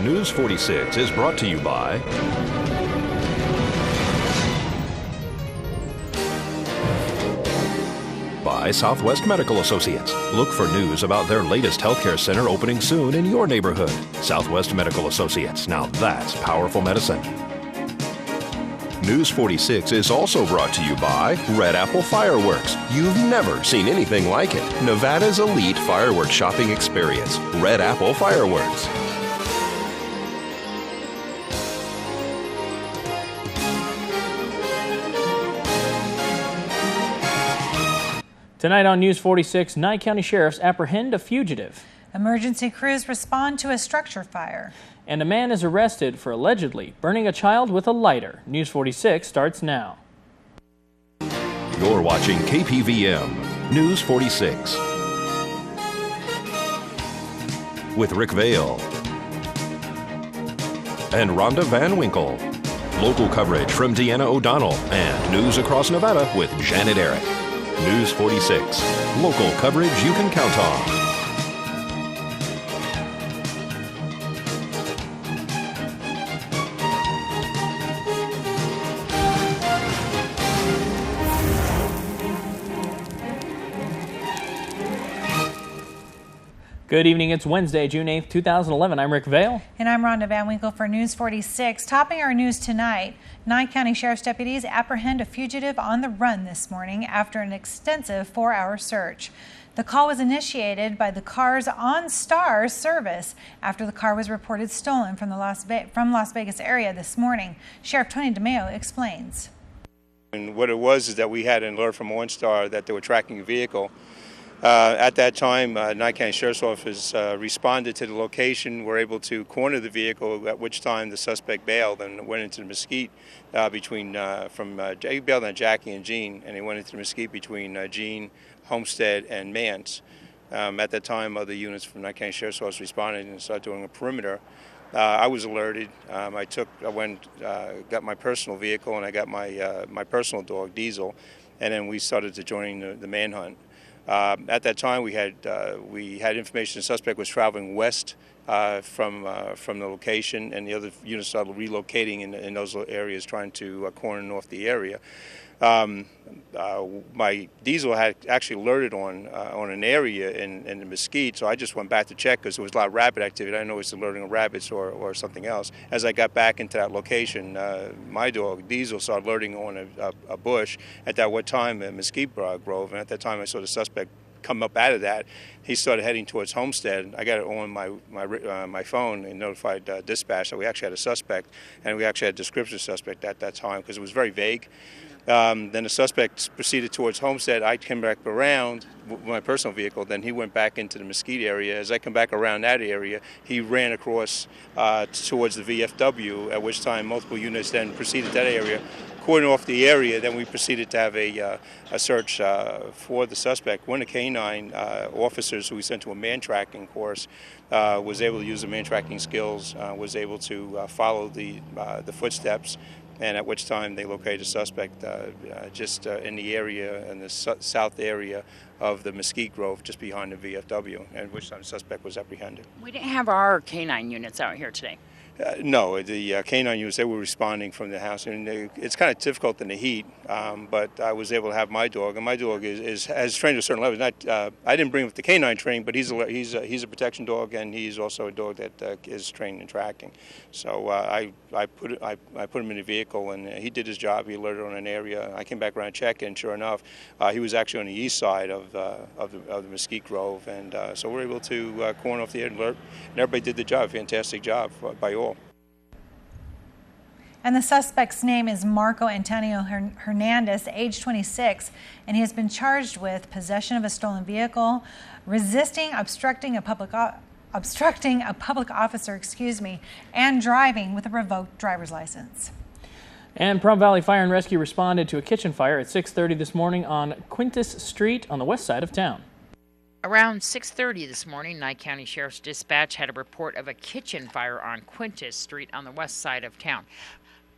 News 46 is brought to you by Southwest Medical Associates. Look for news about their latest healthcare center opening soon in your neighborhood. Southwest Medical Associates. Now that's powerful medicine. News 46 is also brought to you by Red Apple Fireworks. You've never seen anything like it. Nevada's elite fireworks shopping experience. Red Apple Fireworks. Tonight on News 46, Nye County Sheriff's apprehend a fugitive. Emergency crews respond to a structure fire. And a man is arrested for allegedly burning a child with a lighter. News 46 starts now. You're watching KPVM News 46 with Rick Vale and Rhonda Van Winkle. Local coverage from Deanna O'Donnell and news across Nevada with Janet Eric. News 46, local coverage you can count on. Good evening, it's Wednesday, June 8th, 2011. I'm Rick Vale. And I'm Rhonda Van Winkle for News 46. Topping our news tonight, Nye County Sheriff's deputies apprehend a fugitive on the run this morning after an extensive 4-hour search. The call was initiated by the car's OnStar service after the car was reported stolen from the Las Vegas area this morning. Sheriff Tony DeMeo explains. And what it was is that we had an alert from OnStar that they were tracking a vehicle. At that time, Nye County Sheriff's Office responded to the location, were able to corner the vehicle, at which time the suspect bailed and went into the mesquite he bailed on Jackie and Jean, and he went into the mesquite between Jean, Homestead, and Mance. At that time, other units from Nye County Sheriff's Office responded and started doing a perimeter. I was alerted. I got my personal vehicle, and I got my personal dog, Diesel, and then we started to join the manhunt. At that time, we had information the suspect was traveling west from the location, and the other units started relocating in those areas, trying to corner north the area. My Diesel had actually alerted on an area in the mesquite, so I just went back to check because there was a lot of rabbit activity. I didn't know it was alerting of rabbits or something else. As I got back into that location, my dog Diesel started alerting on a bush at that time a mesquite grove, and at that time I saw the suspect come up out of that. He started heading towards Homestead. I got it on my phone and notified dispatch that we actually had a suspect, and we actually had a description of suspect at that time because it was very vague. Then the suspect proceeded towards Homestead. I came back around with my personal vehicle. Then he went back into the mesquite area. As I come back around that area, he ran across towards the VFW, at which time multiple units then proceeded that area. Cordon off the area, then we proceeded to have a search for the suspect. One of the canine officers who we sent to a man tracking course was able to use the man tracking skills, was able to follow the footsteps, and at which time they located a suspect just in the area, in the south area of the mesquite grove, just behind the VFW, and at which time the suspect was apprehended. We didn't have our canine units out here today. No, the canine units, they were responding from the house, and it's kind of difficult in the heat, but I was able to have my dog, and my dog has trained to a certain level. I didn't bring him with the canine training, but he's a protection dog, and he's also a dog that is trained in tracking. So I put him in the vehicle, and he did his job. He alerted on an area. I came back around and checked, and sure enough, he was actually on the east side of the mesquite grove, and so we're able to corner off the alert, and everybody did the job. Fantastic job by all. And the suspect's name is Marco Antonio Hernandez, age 26, and he has been charged with possession of a stolen vehicle, obstructing a public officer, and driving with a revoked driver's license. And Plum Valley Fire and Rescue responded to a kitchen fire at 6:30 this morning on Quintas Street on the west side of town. Around 6:30 this morning, Nye County Sheriff's Dispatch had a report of a kitchen fire on Quintas Street on the west side of town.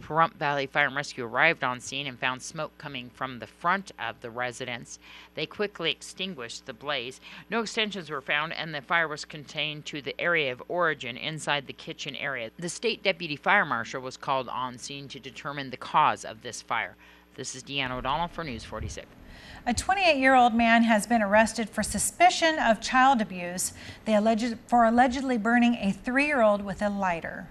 Pahrump Valley Fire and Rescue arrived on scene and found smoke coming from the front of the residence. They quickly extinguished the blaze. No extensions were found, and the fire was contained to the area of origin inside the kitchen area. The state deputy fire marshal was called on scene to determine the cause of this fire. This is Deanna O'Donnell for News 46. A 28-year-old man has been arrested for suspicion of child abuse for allegedly burning a 3-year-old with a lighter.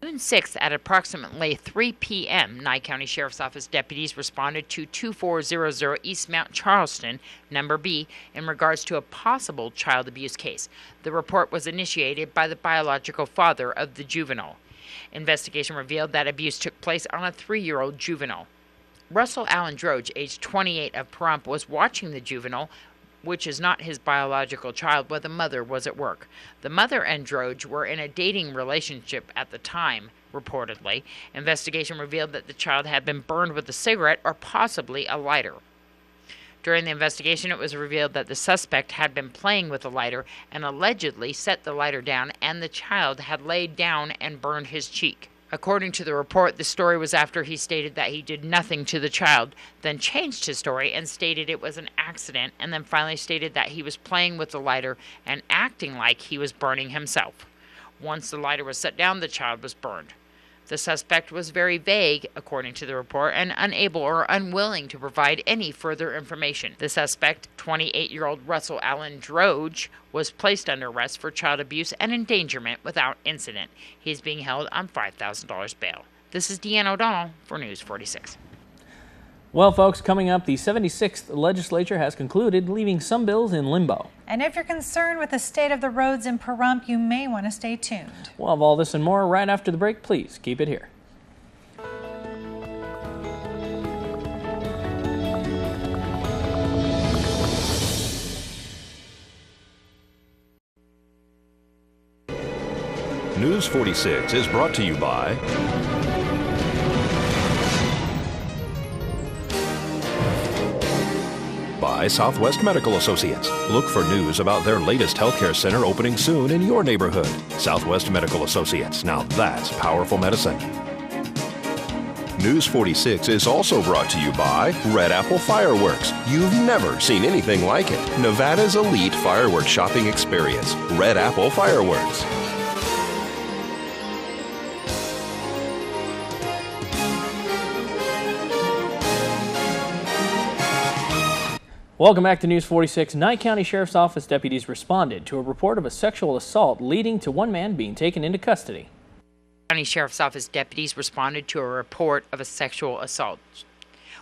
June 6th at approximately 3 p.m., Nye County Sheriff's Office deputies responded to 2400 East Mount Charleston, number B, in regards to a possible child abuse case. The report was initiated by the biological father of the juvenile. Investigation revealed that abuse took place on a 3-year-old juvenile. Russell Allen Droge, age 28 of Pahrump, was watching the juvenile, which is not his biological child, while the mother was at work. The mother and Droge were in a dating relationship at the time, reportedly. Investigation revealed that the child had been burned with a cigarette or possibly a lighter. During the investigation, it was revealed that the suspect had been playing with the lighter and allegedly set the lighter down, and the child had laid down and burned his cheek. According to the report, the story was after he stated that he did nothing to the child, then changed his story and stated it was an accident, and then finally stated that he was playing with the lighter and acting like he was burning himself. Once the lighter was set down, the child was burned. The suspect was very vague, according to the report, and unable or unwilling to provide any further information. The suspect, 28-year-old Russell Allen Droge, was placed under arrest for child abuse and endangerment without incident. He is being held on $5,000 bail. This is Deanna O'Donnell for News 46. Well, folks, coming up, the 76th Legislature has concluded, leaving some bills in limbo. And if you're concerned with the state of the roads in Pahrump, you may want to stay tuned. We'll have all this and more right after the break. Please keep it here. News 46 is brought to you by Southwest Medical Associates. Look for news about their latest healthcare center opening soon in your neighborhood. Southwest Medical Associates. Now that's powerful medicine. News 46 is also brought to you by Red Apple Fireworks. You've never seen anything like it. Nevada's elite fireworks shopping experience. Red Apple Fireworks. Welcome back to News 46. Nye County Sheriff's Office deputies responded to a report of a sexual assault leading to one man being taken into custody. County Sheriff's Office deputies responded to a report of a sexual assault,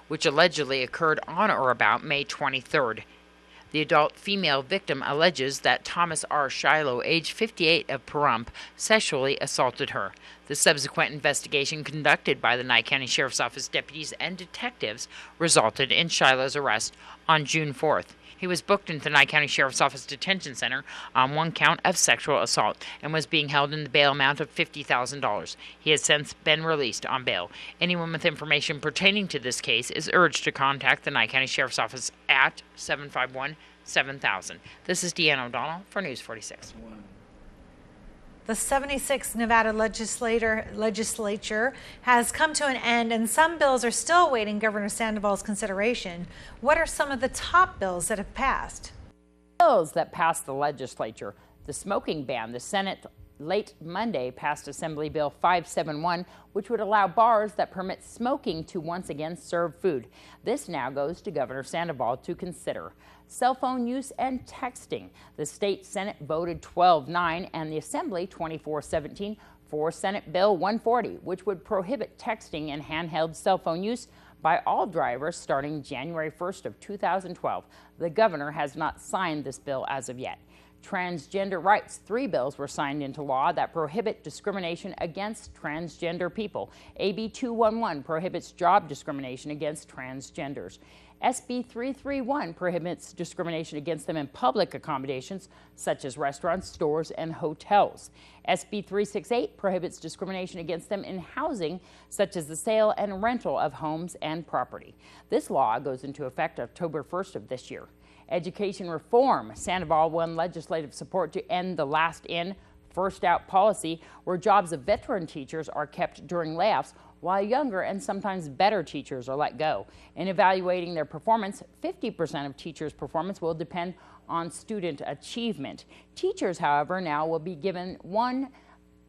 which allegedly occurred on or about May 23rd. The adult female victim alleges that Thomas R. Shiloh, age 58 of Pahrump, sexually assaulted her. The subsequent investigation conducted by the Nye County Sheriff's Office deputies and detectives resulted in Shiloh's arrest on June 4th. He was booked into the Nye County Sheriff's Office Detention Center on one count of sexual assault and was being held in the bail amount of $50,000. He has since been released on bail. Anyone with information pertaining to this case is urged to contact the Nye County Sheriff's Office at 751-7000. This is Deanna O'Donnell for News 46. The 76th Nevada Legislature has come to an end, and some bills are still awaiting Governor Sandoval's consideration. What are some of the top bills that have passed? Bills that passed the legislature. The smoking ban. The Senate late Monday passed Assembly Bill 571, which would allow bars that permit smoking to once again serve food. This now goes to Governor Sandoval to consider. Cell phone use and texting. The state Senate voted 12-9 and the Assembly 24-17 for Senate Bill 140, which would prohibit texting and handheld cell phone use by all drivers starting January 1st of 2012. The governor has not signed this bill as of yet. Transgender rights. 3 bills were signed into law that prohibit discrimination against transgender people. AB 211 prohibits job discrimination against transgenders. SB 331 prohibits discrimination against them in public accommodations such as restaurants, stores, and hotels. SB 368 prohibits discrimination against them in housing such as the sale and rental of homes and property. This law goes into effect October 1st of this year. Education reform. Sandoval won legislative support to end the last in, first out policy where jobs of veteran teachers are kept during layoffs while younger and sometimes better teachers are let go. In evaluating their performance, 50% of teachers' performance will depend on student achievement. Teachers, however, now will be given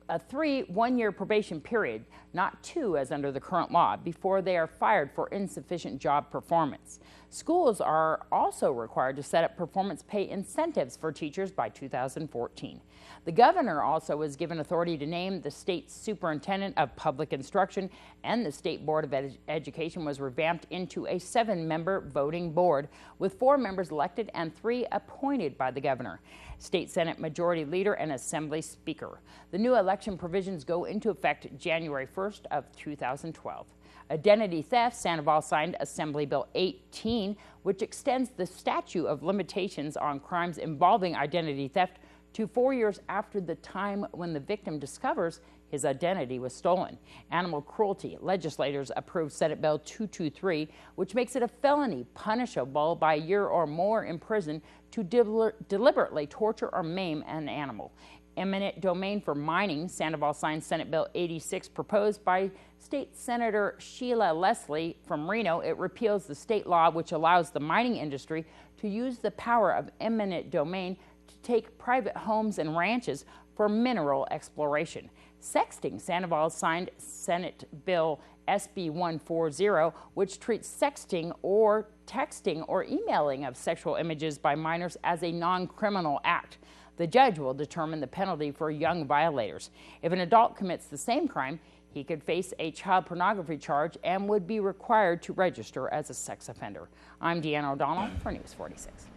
a 3 one-year probation period, not 2 as under the current law, before they are fired for insufficient job performance. Schools are also required to set up performance pay incentives for teachers by 2014. The governor also was given authority to name the state superintendent of public instruction, and the State Board of Education was revamped into a 7-member voting board with 4 members elected and 3 appointed by the governor, State Senate Majority Leader, and Assembly Speaker. The new election provisions go into effect January 1st of 2012. Identity theft, Sandoval signed Assembly Bill 18, which extends the statute of limitations on crimes involving identity theft to 4 years after the time when the victim discovers his identity was stolen. Animal cruelty, legislators approved Senate Bill 223, which makes it a felony punishable by a year or more in prison to deliberately torture or maim an animal. Eminent domain for mining, Sandoval signed Senate Bill 86, proposed by State Senator Sheila Leslie from Reno. It repeals the state law which allows the mining industry to use the power of eminent domain to take private homes and ranches for mineral exploration. Sexting, Sandoval signed Senate Bill SB 140, which treats sexting or texting or emailing of sexual images by minors as a non-criminal act. The judge will determine the penalty for young violators. If an adult commits the same crime, he could face a child pornography charge and would be required to register as a sex offender. I'm Deanna O'Donnell for News 46.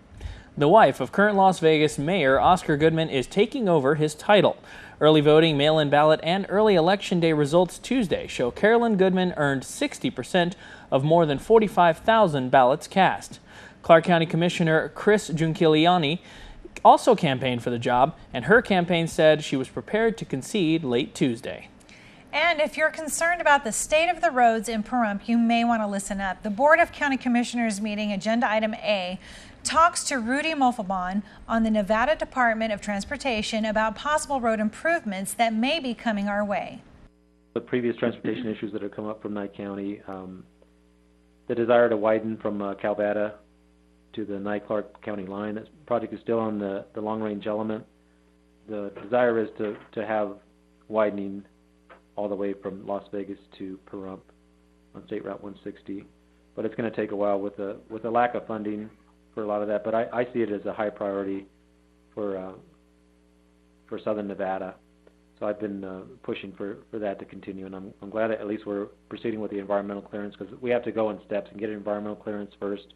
The wife of current Las Vegas Mayor Oscar Goodman is taking over his title. Early voting, mail-in ballot, and early election day results Tuesday show Carolyn Goodman earned 60% of more than 45,000 ballots cast. Clark County Commissioner Chris Giunciliani also campaigned for the job, and her campaign said she was prepared to concede late Tuesday. And if you're concerned about the state of the roads in Pahrump, you may want to listen up. The Board of County Commissioners meeting, Agenda Item A, talks to Rudy Molfabon on the Nevada Department of Transportation about possible road improvements that may be coming our way. The previous transportation issues that have come up from Nye County, the desire to widen from Calvada to the Nye-Clark County line. That project is still on the long-range element. The desire is to have widening all the way from Las Vegas to Pahrump on State Route 160, but it's going to take a while with a lack of funding for a lot of that. But I see it as a high priority for Southern Nevada. So I've been pushing for that to continue, and I'm glad that at least we're proceeding with the environmental clearance, because we have to go in steps and get an environmental clearance first,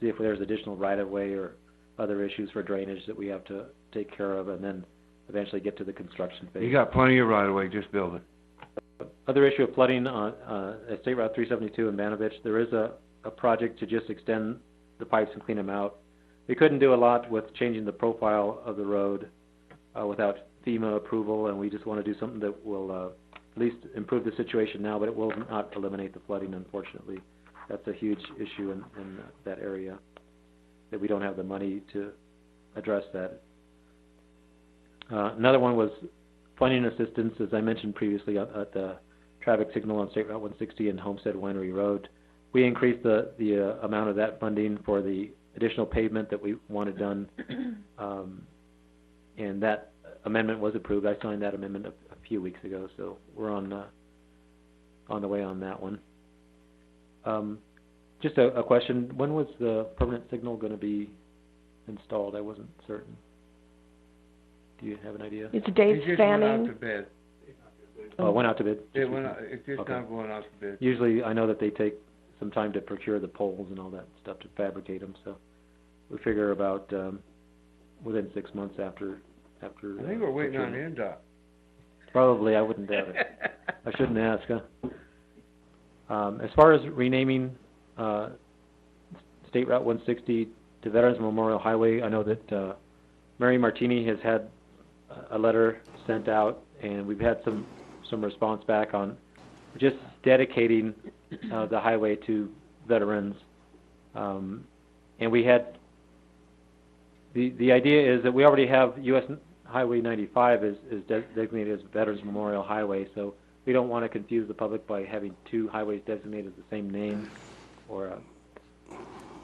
see if there's additional right-of-way or other issues for drainage that we have to take care of, and then eventually get to the construction phase. You got plenty of right-of-way, just build it. Other issue of flooding on State Route 372 in Banovich, there is a project to just extend the pipes and clean them out. We couldn't do a lot with changing the profile of the road without FEMA approval, and we just want to do something that will at least improve the situation now, but it will not eliminate the flooding, unfortunately. That's a huge issue in that area, that we don't have the money to address that. Another one was funding assistance, as I mentioned previously, at the traffic signal on State Route 160 and Homestead Winery Road. We increased the amount of that funding for the additional pavement that we wanted done, and that amendment was approved. I signed that amendment a few weeks ago, so we're on the way on that one. Just a question, when was the permanent signal going to be installed? I wasn't certain. Do you have an idea? It's Dave Fanning. Went out to bid. Oh, it went out to bid? It's just Okay. not going out to bid. Usually I know that they take some time to procure the poles and all that stuff to fabricate them, so we figure about within 6 months after I think we're waiting on NDOT. Probably, I wouldn't doubt it. I shouldn't ask, huh? As far as renaming State Route 160 to Veterans Memorial Highway, I know that Mary Martini has had a letter sent out, and we've had some response back on just dedicating the highway to veterans. And we had the idea is that we already have U.S. Highway 95 is designated as Veterans Memorial Highway, so we don't want to confuse the public by having two highways designated the same name.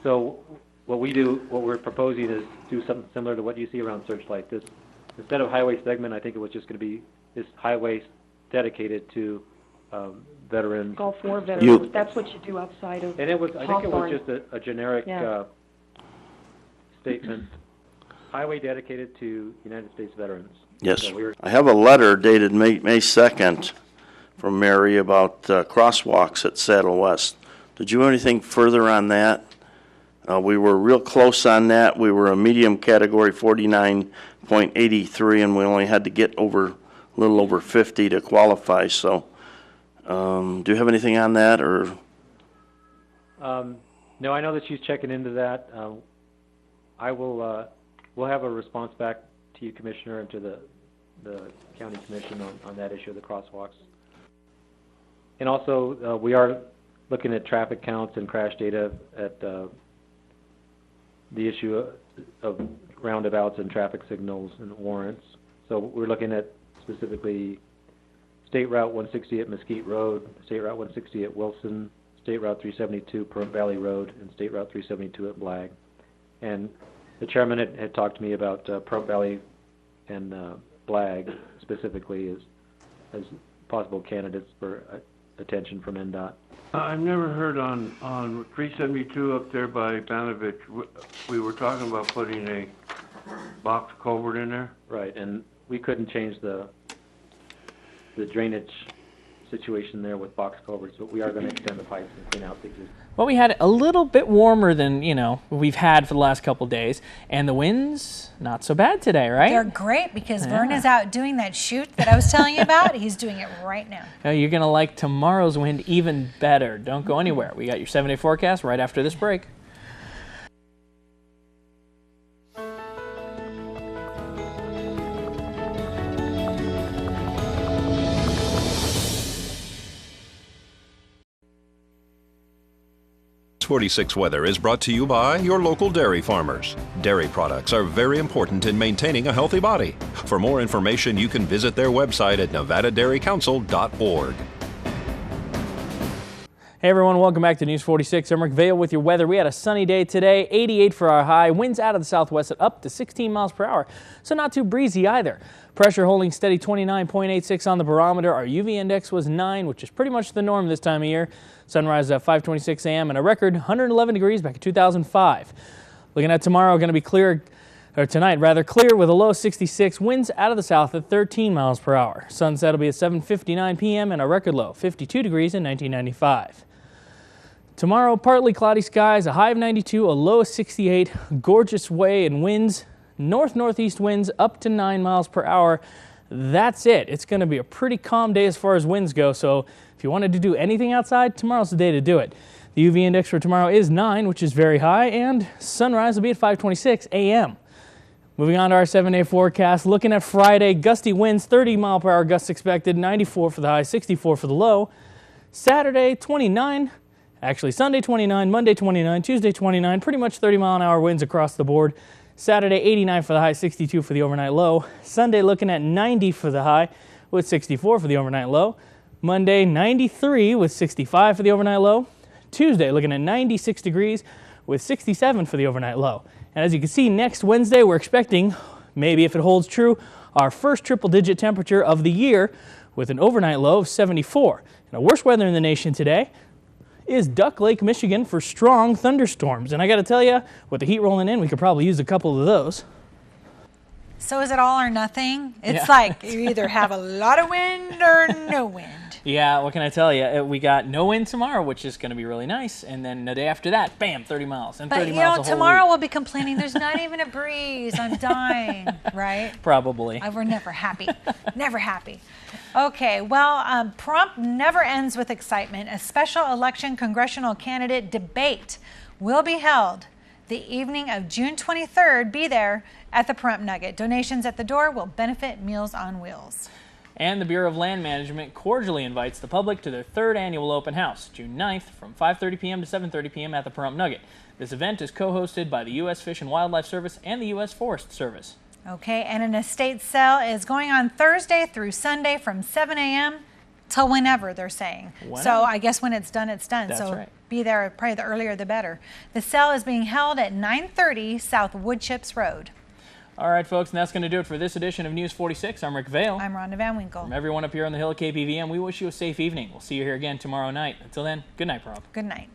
So what we're proposing is do something similar to what you see around Searchlight. This, instead of highway segment, I think it was just going to be this highway dedicated to veterans. Gulf War veterans. That's what you do outside of And it was, I think it was Hawthorne. just a generic statement. Highway dedicated to United States veterans. Yes. So I have a letter dated May 2nd from Mary about crosswalks at Saddle West. Did you have anything further on that? We were real close on that. We were a medium category 49.83, and we only had to get a little over 50 to qualify. So do you have anything on that? Or? No, I know that she's checking into that. We'll have a response back to you, Commissioner, and to the County Commission on that issue of the crosswalks. And also, we are looking at traffic counts and crash data at the issue of roundabouts and traffic signals and warrants. So we're looking at specifically State Route 160 at Mesquite Road, State Route 160 at Wilson, State Route 372 Pahrump Valley Road, and State Route 372 at Blag. And the chairman had talked to me about Pahrump Valley and Blag specifically as possible candidates for attention from NDOT. I've never heard on 372 up there by Banovich, we were talking about putting a box culvert in there. Right, and we couldn't change the drainage situation there with box culverts, but we are going to extend the pipes and clean out the existing. Well, we had it a little bit warmer than, we've had for the last couple days, and the winds, not so bad today, right? They're great because Vern is out doing that shoot that I was telling you about. He's doing it right now. You're going to like tomorrow's wind even better. Don't go anywhere. We got your 7-day forecast right after this break. News 46 weather is brought to you by your local dairy farmers. Dairy products are very important in maintaining a healthy body. For more information, you can visit their website at nevadadairycouncil.org. Hey everyone, welcome back to News 46. I'm Rick Vale with your weather. We had a sunny day today, 88 for our high, winds out of the southwest at up to 16 miles per hour, so not too breezy either. Pressure holding steady 29.86 on the barometer. Our UV index was 9, which is pretty much the norm this time of year. Sunrise at 5:26 a.m. and a record 111 degrees back in 2005. Looking at tomorrow, going to be clear, or tonight rather, clear with a low 66, winds out of the south at 13 miles per hour. Sunset will be at 7:59 p.m. and a record low 52 degrees in 1995. Tomorrow, partly cloudy skies, a high of 92, a low of 68, gorgeous way and winds, north-northeast winds up to 9 miles per hour. That's it. It's going to be a pretty calm day as far as winds go, so if you wanted to do anything outside, tomorrow's the day to do it. The UV index for tomorrow is 9, which is very high, and sunrise will be at 5:26 a.m. Moving on to our 7-day forecast, looking at Friday, gusty winds, 30 mile per hour gusts expected, 94 for the high, 64 for the low. Saturday, 29. Actually, Sunday 29, Monday 29, Tuesday 29, pretty much 30 mile an hour winds across the board. Saturday 89 for the high, 62 for the overnight low. Sunday looking at 90 for the high with 64 for the overnight low. Monday 93 with 65 for the overnight low. Tuesday looking at 96 degrees with 67 for the overnight low. And as you can see, next Wednesday we're expecting, maybe if it holds true, our first triple-digit temperature of the year with an overnight low of 74. Now, worst weather in the nation today is Duck Lake, Michigan for strong thunderstorms. And I got to tell you, with the heat rolling in, we could probably use a couple of those. So is it all or nothing? It's like you either have a lot of wind or no wind. Yeah, what can I tell you? We got no wind tomorrow, which is going to be really nice. And then the day after that, bam, 30 miles. And 30 miles a whole tomorrow week. we'll be complaining there's not even a breeze. I'm dying, right? Probably. We're never happy. Never happy. Okay, well, Pahrump never ends with excitement. A special election congressional candidate debate will be held the evening of June 23rd. Be there at the Pahrump Nugget. Donations at the door will benefit Meals on Wheels. And the Bureau of Land Management cordially invites the public to their third annual open house, June 9th from 5:30 p.m. to 7:30 p.m. at the Pahrump Nugget. This event is co-hosted by the U.S. Fish and Wildlife Service and the U.S. Forest Service. Okay, and an estate sale is going on Thursday through Sunday from 7 a.m. till whenever, they're saying. Whenever. So I guess when it's done, it's done. That's so right. be there, probably the earlier the better. The sale is being held at 930 South Woodchips Road. All right, folks, and that's going to do it for this edition of News 46. I'm Rick Vale. I'm Rhonda Van Winkle. From everyone up here on the Hill at KPVM, we wish you a safe evening. We'll see you here again tomorrow night. Until then, good night, Rob. Good night.